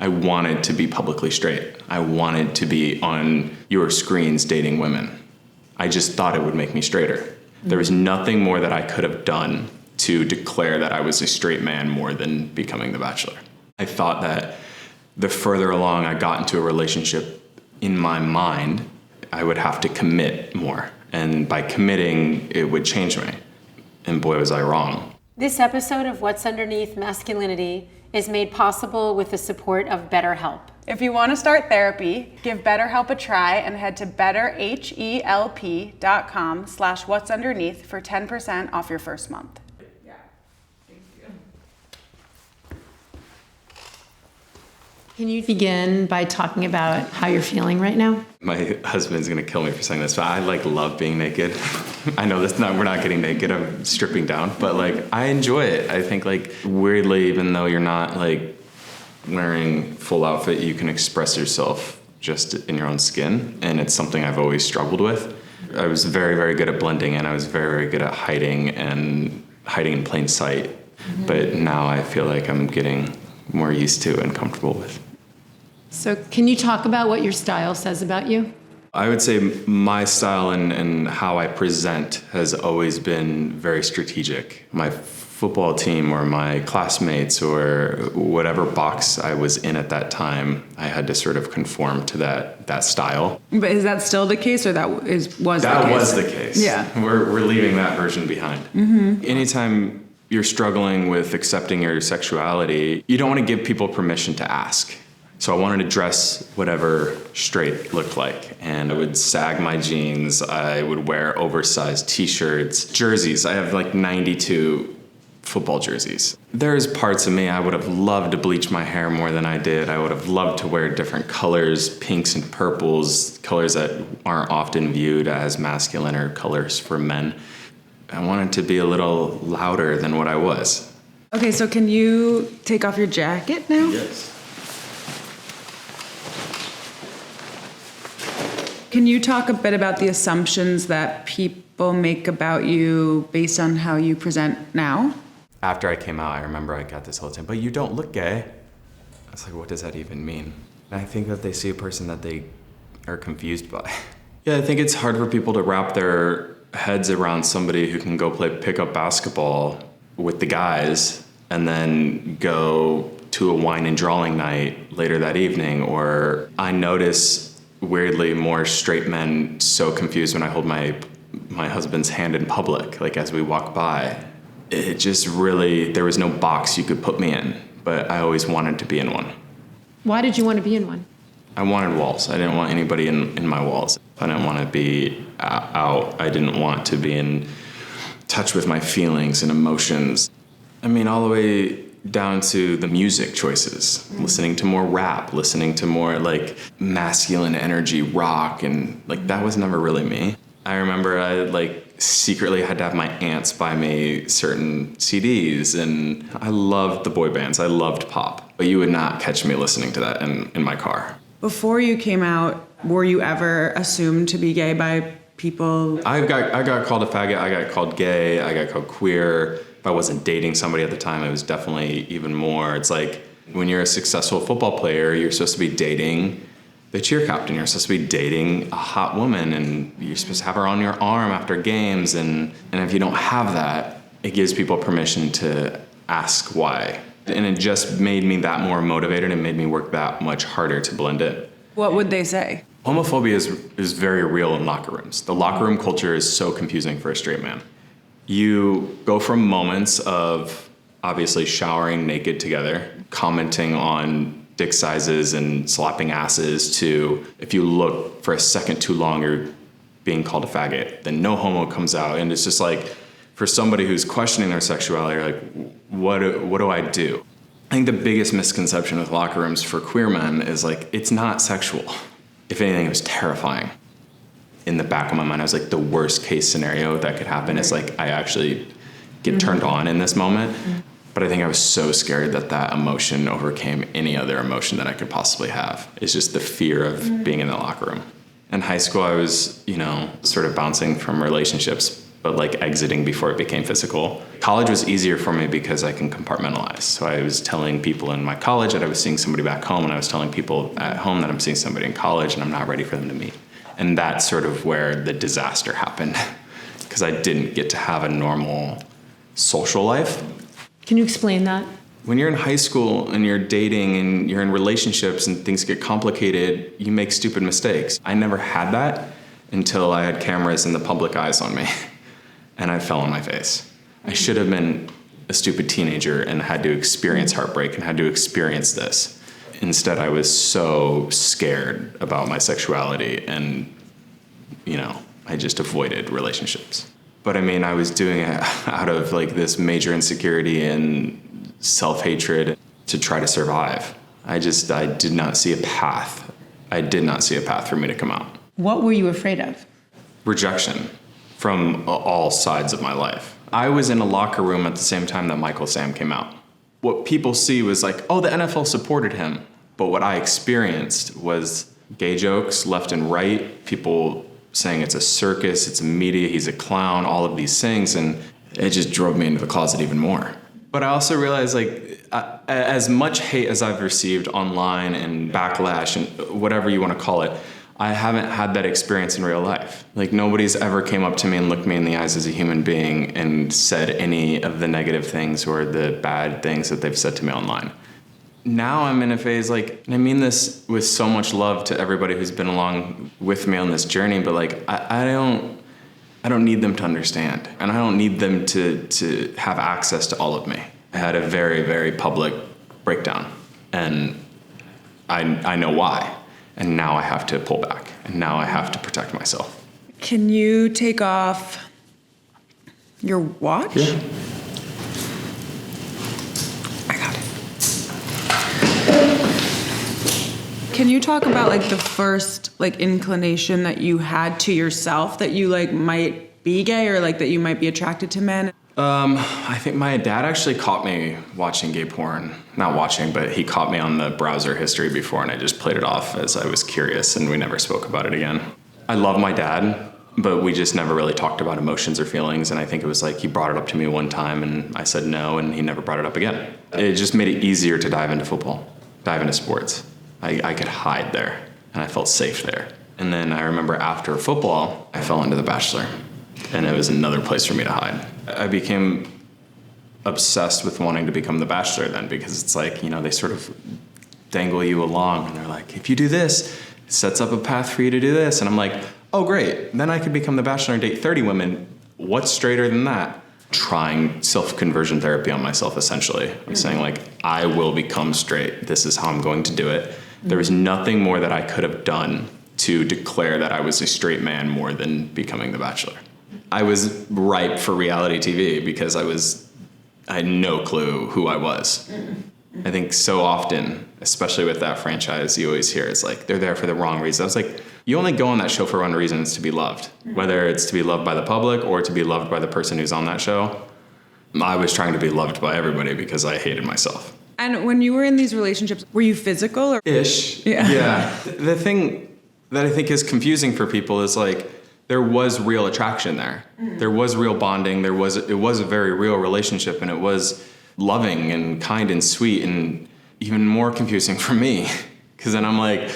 I wanted to be publicly straight. I wanted to be on your screens dating women. I just thought it would make me straighter. There was nothing more that I could have done to declare that I was a straight man more than becoming the Bachelor. I thought that the further along I got into a relationship in my mind, I would have to commit more. And by committing, it would change me. And boy, was I wrong. This episode of What's Underneath Masculinity is made possible with the support of BetterHelp. If you want to start therapy, give BetterHelp a try and head to betterhelp.com/whatsunderneath for 10% off your first month. Yeah, thank you. Can you begin by talking about how you're feeling right now? My husband's gonna kill me for saying this, but I love being naked. I know we're not getting naked, I'm stripping down, but I enjoy it. I think weirdly, even though you're not wearing full outfit, you can express yourself just in your own skin, and it's something I've always struggled with. I was very, very good at blending, and I was very, very good at hiding in plain sight. Mm-hmm. But now I feel like I'm getting more used to and comfortable with. So can you talk about what your style says about you? I would say my style and how I present has always been very strategic. My football team or my classmates or whatever box I was in at that time, I had to sort of conform to that style. But is that still the case, or was the case? That was the case. Yeah. We're leaving that version behind. Mm-hmm. Anytime you're struggling with accepting your sexuality, you don't want to give people permission to ask. So I wanted to dress whatever straight looked like. And I would sag my jeans. I would wear oversized t-shirts, jerseys. I have 92 football jerseys. There's parts of me I would have loved to bleach my hair more than I did. I would have loved to wear different colors, pinks and purples, colors that aren't often viewed as masculine or colors for men. I wanted to be a little louder than what I was. Okay, so can you take off your jacket now? Yes. Can you talk a bit about the assumptions that people make about you based on how you present now? After I came out, I remember I got this whole time, but you don't look gay. I was like, what does that even mean? And I think that they see a person that they are confused by. Yeah, I think it's hard for people to wrap their heads around somebody who can go play pickup basketball with the guys and then go to a wine and drawing night later that evening. Or I notice weirdly more straight men so confused when I hold my husband's hand in public, as we walk by. It just really, there was no box you could put me in, but I always wanted to be in one. Why did you want to be in one? I wanted walls. I didn't want anybody in my walls. I didn't want to be out. I didn't want to be in touch with my feelings and emotions. I mean, all the way down to the music choices, listening to more rap, listening to more masculine energy rock, and that was never really me. I remember I secretly had to have my aunts buy me certain CDs, and I loved the boy bands. I loved pop, but you would not catch me listening to that in my car. Before you came out, were you ever assumed to be gay by people? I got called a faggot. I got called gay. I got called queer. If I wasn't dating somebody at the time, it was definitely even more. It's when you're a successful football player, you're supposed to be dating the cheer captain. You're supposed to be dating a hot woman, and you're supposed to have her on your arm after games. And if you don't have that, it gives people permission to ask why. And it just made me that more motivated and made me work that much harder to blend it. What would they say? Homophobia is very real in locker rooms. The locker room culture is so confusing for a straight man. You go from moments of obviously showering naked together, commenting on dick sizes and slapping asses, to if you look for a second too long, you're being called a faggot. Then no homo comes out, and it's just for somebody who's questioning their sexuality, what do I do? I think the biggest misconception with locker rooms for queer men is it's not sexual. If anything, it was terrifying. In the back of my mind, I was the worst case scenario that could happen is I actually get turned on in this moment. But I think I was so scared that emotion overcame any other emotion that I could possibly have. It's just the fear of being in the locker room. In high school, I was, sort of bouncing from relationships but like exiting before it became physical. College was easier for me because I can compartmentalize. So I was telling people in my college that I was seeing somebody back home, and I was telling people at home that I'm seeing somebody in college and I'm not ready for them to meet. And that's sort of where the disaster happened, because I didn't get to have a normal social life. Can you explain that? When you're in high school and you're dating and you're in relationships and things get complicated, you make stupid mistakes. I never had that until I had cameras and the public eyes on me, and I fell on my face. I should have been a stupid teenager and had to experience heartbreak and had to experience this. Instead, I was so scared about my sexuality and, I just avoided relationships. But I mean, I was doing it out of like this major insecurity and self-hatred to try to survive. I did not see a path. I did not see a path for me to come out. What were you afraid of? Rejection from all sides of my life. I was in a locker room at the same time that Michael Sam came out. What people see was like, oh, the NFL supported him. But what I experienced was gay jokes left and right, people saying it's a circus, it's a media, he's a clown, all of these things, and it just drove me into the closet even more. But I also realized, as much hate as I've received online and backlash and whatever you want to call it, I haven't had that experience in real life. Like, nobody's ever came up to me and looked me in the eyes as a human being and said any of the negative things or the bad things that they've said to me online. Now I'm in a phase, and I mean this with so much love to everybody who's been along with me on this journey, but I don't need them to understand, and I don't need them to have access to all of me. I had a very, very public breakdown, and I know why, and now I have to pull back, and now I have to protect myself. Can you take off your watch? Yeah. I got it. Can you talk about the first inclination that you had to yourself that you might be gay or that you might be attracted to men? I think my dad actually caught me watching gay porn. Not watching, but he caught me on the browser history before, and I just played it off as I was curious, and we never spoke about it again. I love my dad, but we just never really talked about emotions or feelings, and I think it was he brought it up to me one time, and I said no, and he never brought it up again. It just made it easier to dive into football, dive into sports. I could hide there, and I felt safe there. And then I remember after football, I fell into The Bachelor, and it was another place for me to hide. I became obsessed with wanting to become The Bachelor then, because it's they sort of dangle you along, and they're like, if you do this, it sets up a path for you to do this. And I'm like, oh, great. Then I could become The Bachelor and date 30 women. What's straighter than that? Trying self-conversion therapy on myself, essentially. I'm saying, I will become straight. This is how I'm going to do it. There was nothing more that I could have done to declare that I was a straight man more than becoming The Bachelor. I was ripe for reality TV because I had no clue who I was. I think so often, especially with that franchise, you always hear it's they're there for the wrong reason. I was you only go on that show for one reason, it's to be loved. Whether it's to be loved by the public or to be loved by the person who's on that show. I was trying to be loved by everybody because I hated myself. And when you were in these relationships, were you physical? Or? Ish. Yeah. The thing that I think is confusing for people is there was real attraction there. There was real bonding. It was a very real relationship, and it was loving and kind and sweet, and even more confusing for me because then I'm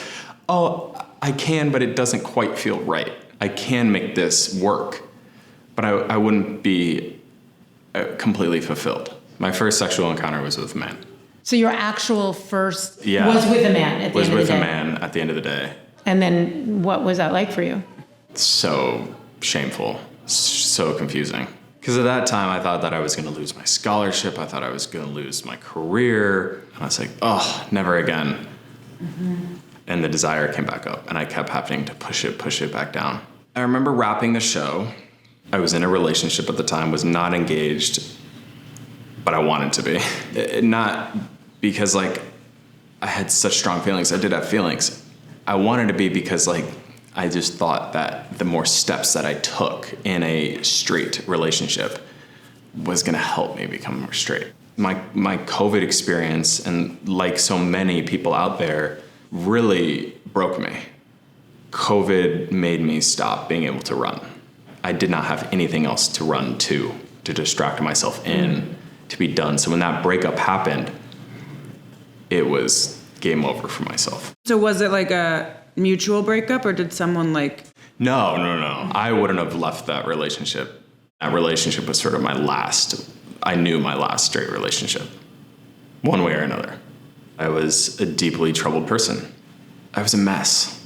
oh, I can, but it doesn't quite feel right. I can make this work, but I wouldn't be completely fulfilled. My first sexual encounter was with a man. So your actual first was with a man at the end of the day? Was with a man at the end of the day. And then what was that like for you? So shameful, so confusing. Because at that time, I thought that I was going to lose my scholarship. I thought I was going to lose my career. And I was oh, never again. Mm-hmm. And the desire came back up, and I kept having to push it back down. I remember wrapping the show. I was in a relationship at the time, was not engaged, but I wanted to be. Not because I had such strong feelings. I did have feelings. I wanted to be because I just thought that the more steps that I took in a straight relationship was going to help me become more straight. My COVID experience, and so many people out there, really broke me. COVID made me stop being able to run. I did not have anything else to run to distract myself in, to be done. So when that breakup happened, it was game over for myself. So was it like a mutual breakup, or did someone like... No. I wouldn't have left that relationship. That relationship was sort of my last straight relationship, one way or another. I was a deeply troubled person. I was a mess.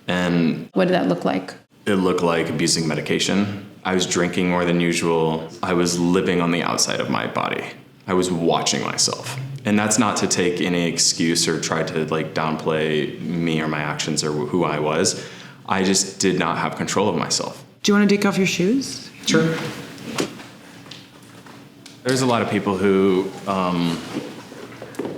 And What did that look like? it looked like abusing medication. I was drinking more than usual. I was living on the outside of my body. I was watching myself. And that's not to take any excuse or try to like downplay me or my actions or who I was. I just did not have control of myself. Do you want to take off your shoes? Sure. There's a lot of people who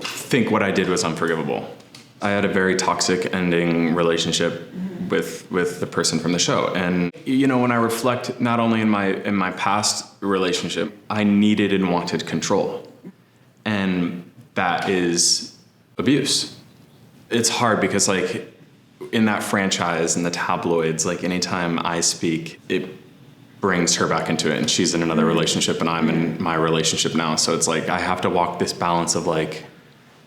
think what I did was unforgivable. I had a very toxic ending relationship with the person from the show. And, you know, when I reflect not only in my past relationship, I needed and wanted control. And that is abuse. It's hard because, like, in that franchise and the tabloids, like, anytime I speak, it brings her back into it, and she's in another relationship and I'm in my relationship now. So it's like I have to walk this balance of like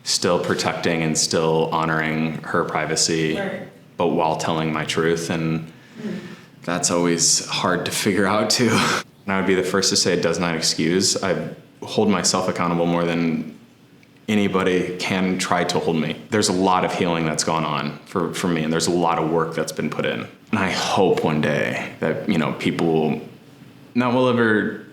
still protecting and still honoring her privacy, right, but while telling my truth. And that's always hard to figure out too. And I would be the first to say it does not excuse. I hold myself accountable more than anybody can try to hold me. There's a lot of healing that's gone on for me, and there's a lot of work that's been put in. And I hope one day that, you know, people will ever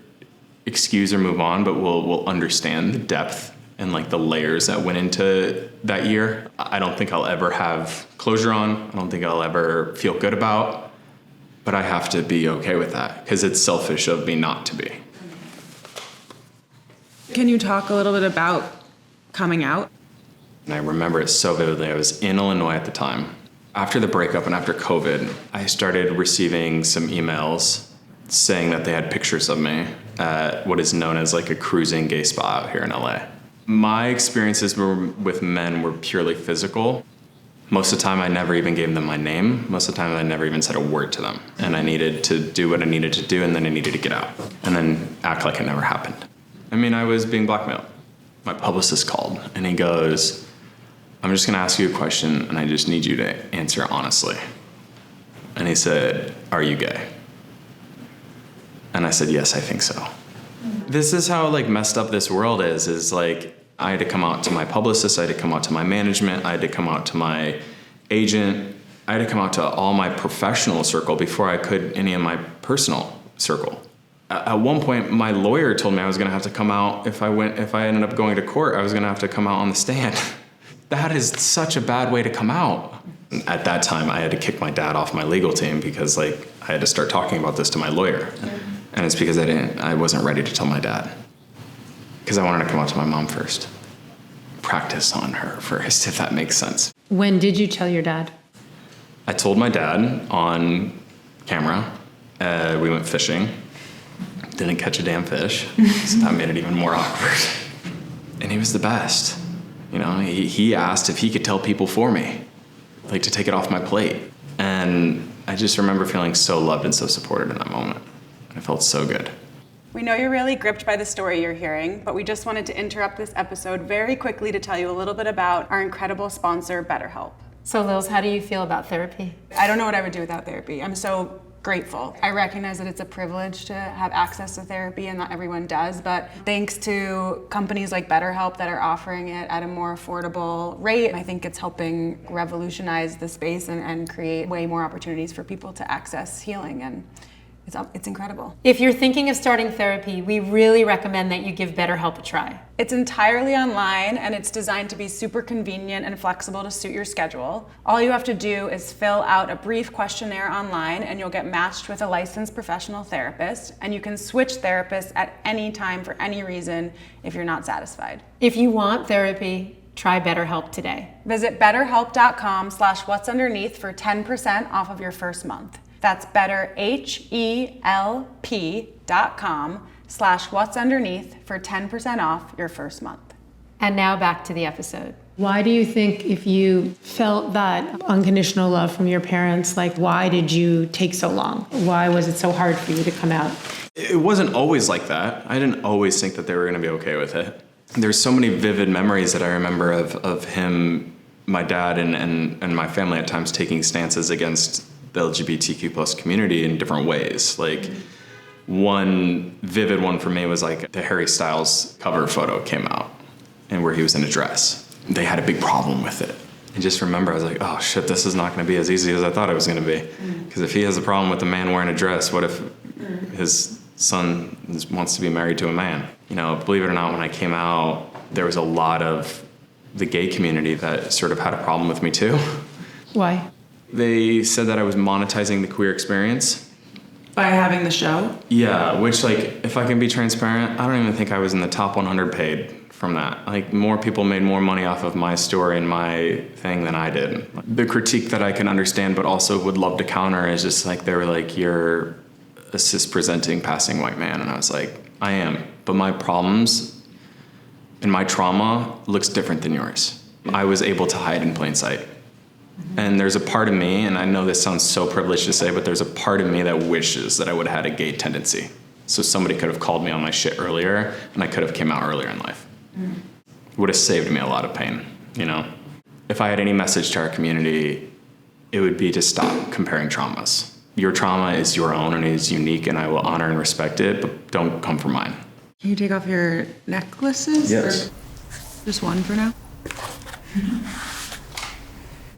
excuse or move on, but will understand the depth and like the layers that went into that year. I don't think I'll ever have closure on. I don't think I'll ever feel good about, but I have to be okay with that because it's selfish of me not to be. Can you talk a little bit about coming out? And I remember it so vividly. I was in Illinois at the time. After the breakup and after COVID, I started receiving some emails saying that they had pictures of me at what is known as like a cruising gay spa out here in LA. My experiences with men were purely physical. Most of the time, I never even gave them my name. Most of the time, I never even said a word to them. And I needed to do what I needed to do, and then I needed to get out. And then act like it never happened. I mean, I was being blackmailed. My publicist called, and he goes, I'm just gonna ask you a question, and I just need you to answer honestly. And he said, are you gay? And I said, yes, I think so. This is how like messed up this world is like, I had to come out to my publicist, I had to come out to my management, I had to come out to my agent, I had to come out to all my professional circle before I could any of my personal circle. At one point, my lawyer told me I was gonna have to come out, if I ended up going to court, I was gonna have to come out on the stand. That is such a bad way to come out. At that time, I had to kick my dad off my legal team because like I had to start talking about this to my lawyer. And it's because I wasn't ready to tell my dad. Because I wanted to come out to my mom first. Practice on her first, if that makes sense. When did you tell your dad? I told my dad on camera. We went fishing. Didn't catch a damn fish. So that made it even more awkward. And he was the best. You know, he asked if he could tell people for me, like to take it off my plate. And I just remember feeling so loved and so supported in that moment. I felt so good. We know you're really gripped by the story you're hearing, but we just wanted to interrupt this episode very quickly to tell you a little bit about our incredible sponsor, BetterHelp. So Lils, how do you feel about therapy? I don't know what I would do without therapy. I'm so grateful. I recognize that it's a privilege to have access to therapy and not everyone does, but thanks to companies like BetterHelp that are offering it at a more affordable rate, I think it's helping revolutionize the space and create way more opportunities for people to access healing, and it's incredible. If you're thinking of starting therapy, we really recommend that you give BetterHelp a try. It's entirely online, and it's designed to be super convenient and flexible to suit your schedule. All you have to do is fill out a brief questionnaire online, and you'll get matched with a licensed professional therapist, and you can switch therapists at any time for any reason if you're not satisfied. If you want therapy, try BetterHelp today. Visit betterhelp.com/what'sunderneath for 10% off of your first month. That's betterhelp.com/what'sunderneath for 10% off your first month. And now back to the episode. Why do you think if you felt that unconditional love from your parents, like why did you take so long? Why was it so hard for you to come out? It wasn't always like that. I didn't always think that they were going to be okay with it. There's so many vivid memories that I remember of him, my dad, and my family at times taking stances against the LGBTQ plus community in different ways. Like one vivid one for me was like the Harry Styles cover photo came out and where he was in a dress. They had a big problem with it. And just remember, I was like, oh shit, this is not going to be as easy as I thought it was going to be. Because if he has a problem with a man wearing a dress, what if his son wants to be married to a man? You know, believe it or not, when I came out, there was a lot of the gay community that sort of had a problem with me too. Why? They said that I was monetizing the queer experience. By having the show? Yeah, which, like, if I can be transparent, I don't even think I was in the top 100 paid from that. Like, more people made more money off of my story and my thing than I did. The critique that I can understand but also would love to counter is just like, they were like, you're a cis-presenting passing white man. And I was like, I am. But my problems and my trauma looks different than yours. I was able to hide in plain sight. And there's a part of me, and I know this sounds so privileged to say, but there's a part of me that wishes that I would have had a gay tendency. So somebody could have called me on my shit earlier, and I could have came out earlier in life. It would have saved me a lot of pain, you know? If I had any message to our community, it would be to stop comparing traumas. Your trauma is your own and it is unique, and I will honor and respect it, but don't come for mine. Can you take off your necklaces? Yes. Or just one for now?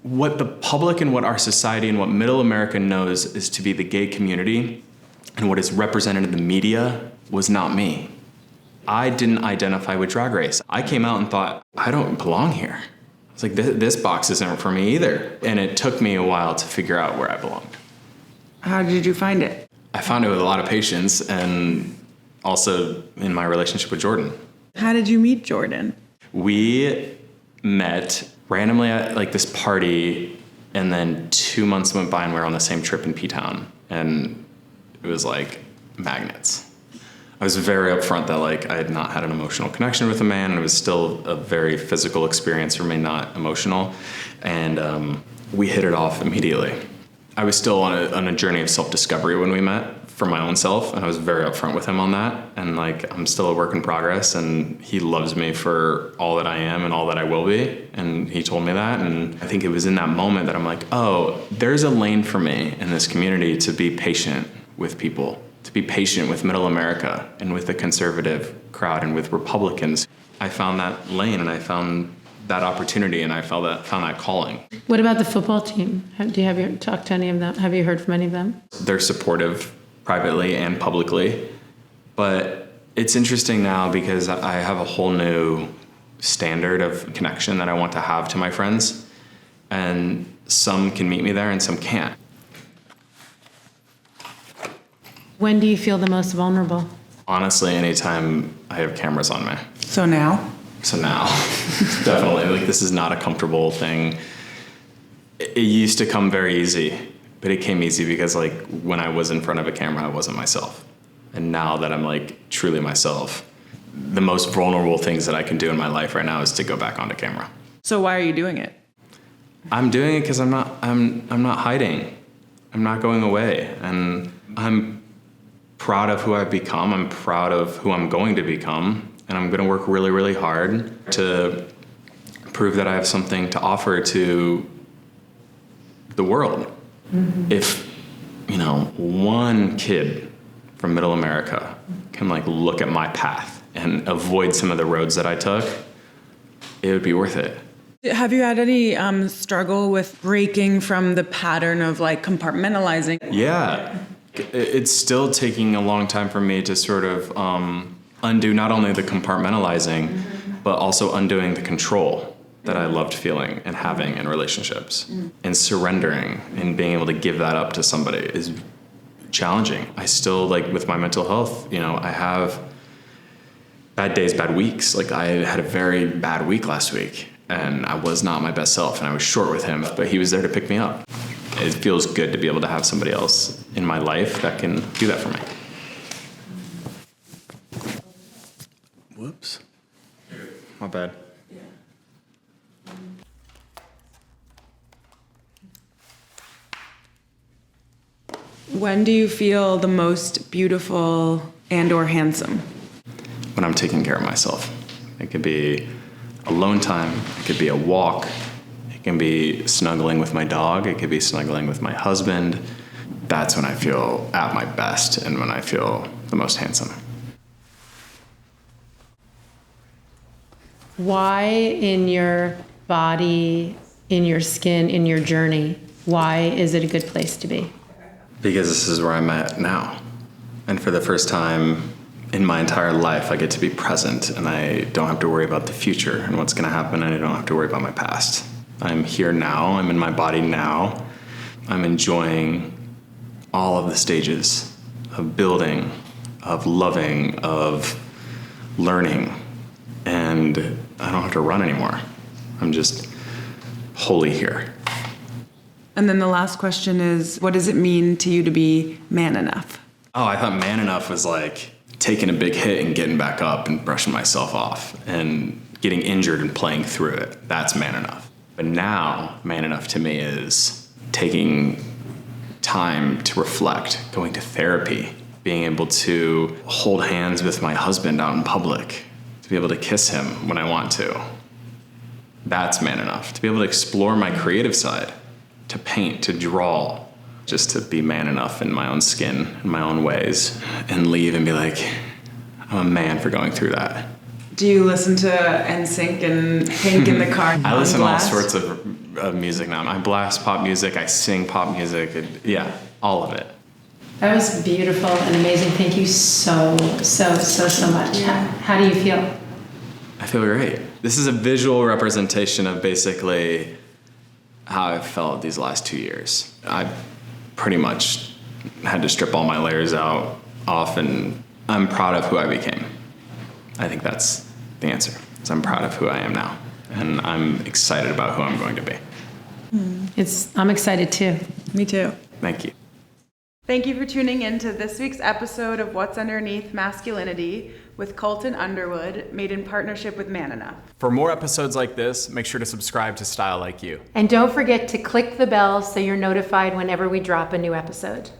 What the public and what our society and what middle America knows is to be the gay community, and what is represented in the media was not me. I didn't identify with Drag Race. I came out and thought, I don't belong here. It's like, this box isn't for me either. And it took me a while to figure out where I belonged. How did you find it? I found it with a lot of patience, and also in my relationship with Jordan. How did you meet Jordan? We met randomly at like this party, and then 2 months went by and we were on the same trip in P-Town, and it was like magnets. I was very upfront that like I had not had an emotional connection with a man, and it was still a very physical experience for me, not emotional, and we hit it off immediately. I was still on a journey of self-discovery when we met for my own self, and I was very upfront with him on that, and like I'm still a work in progress, and he loves me for all that I am and all that I will be, and he told me that, and I think it was in that moment that I'm like, oh, there's a lane for me in this community to be patient with people, to be patient with middle America and with the conservative crowd and with Republicans. I found that lane, and I found that opportunity, and I found that calling. What about the football team? Have you talked to any of them? Have you heard from any of them? They're supportive privately and publicly, but it's interesting now because I have a whole new standard of connection that I want to have to my friends, and some can meet me there and some can't. When do you feel the most vulnerable? Honestly, anytime I have cameras on me. So now? So now, definitely, like this is not a comfortable thing. It used to come very easy, but it came easy because like when I was in front of a camera, I wasn't myself. And now that I'm like truly myself, the most vulnerable things that I can do in my life right now is to go back onto camera. So why are you doing it? I'm doing it because I'm not hiding. I'm not going away, and I'm proud of who I've become. I'm proud of who I'm going to become. And I'm going to work really, really hard to prove that I have something to offer to the world. Mm-hmm. If, you know, one kid from middle America can like look at my path and avoid some of the roads that I took, it would be worth it. Have you had any struggle with breaking from the pattern of like compartmentalizing? Yeah. It's still taking a long time for me to sort of undo not only the compartmentalizing, but also undoing the control that I loved feeling and having in relationships. And surrendering and being able to give that up to somebody is challenging. I still, like with my mental health, you know, I have bad days, bad weeks. Like I had a very bad week last week, and I was not my best self, and I was short with him, but he was there to pick me up. It feels good to be able to have somebody else in my life that can do that for me. Whoops. My bad. When do you feel the most beautiful and or handsome? When I'm taking care of myself. It could be alone time, it could be a walk, it can be snuggling with my dog, it could be snuggling with my husband. That's when I feel at my best and when I feel the most handsome. Why in your body, in your skin, in your journey, why is it a good place to be? Because this is where I'm at now. And for the first time in my entire life, I get to be present and I don't have to worry about the future and what's gonna happen, and I don't have to worry about my past. I'm here now, I'm in my body now. I'm enjoying all of the stages of building, of loving, of learning, and I don't have to run anymore. I'm just wholly here. And then the last question is, what does it mean to you to be man enough? Oh, I thought man enough was like taking a big hit and getting back up and brushing myself off and getting injured and playing through it. That's man enough. But now, man enough to me is taking time to reflect, going to therapy, being able to hold hands with my husband out in public, to be able to kiss him when I want to. That's man enough. To be able to explore my creative side, to paint, to draw, just to be man enough in my own skin, in my own ways, and leave and be like, I'm a man for going through that. Do you listen to NSYNC and Pink in the car? I listen to all blast? sorts of music now. I blast pop music, I sing pop music, yeah, all of it. That was beautiful and amazing. Thank you so much. How do you feel? I feel great. This is a visual representation of basically how I've felt these last 2 years. I pretty much had to strip all my layers off, and I'm proud of who I became. I think that's the answer. So I'm proud of who I am now, and I'm excited about who I'm going to be. I'm excited too. Me too. Thank you. Thank you for tuning in to this week's episode of What's Underneath Masculinity with Colton Underwood, made in partnership with Man Enough. For more episodes like this, make sure to subscribe to Style Like You. And don't forget to click the bell so you're notified whenever we drop a new episode.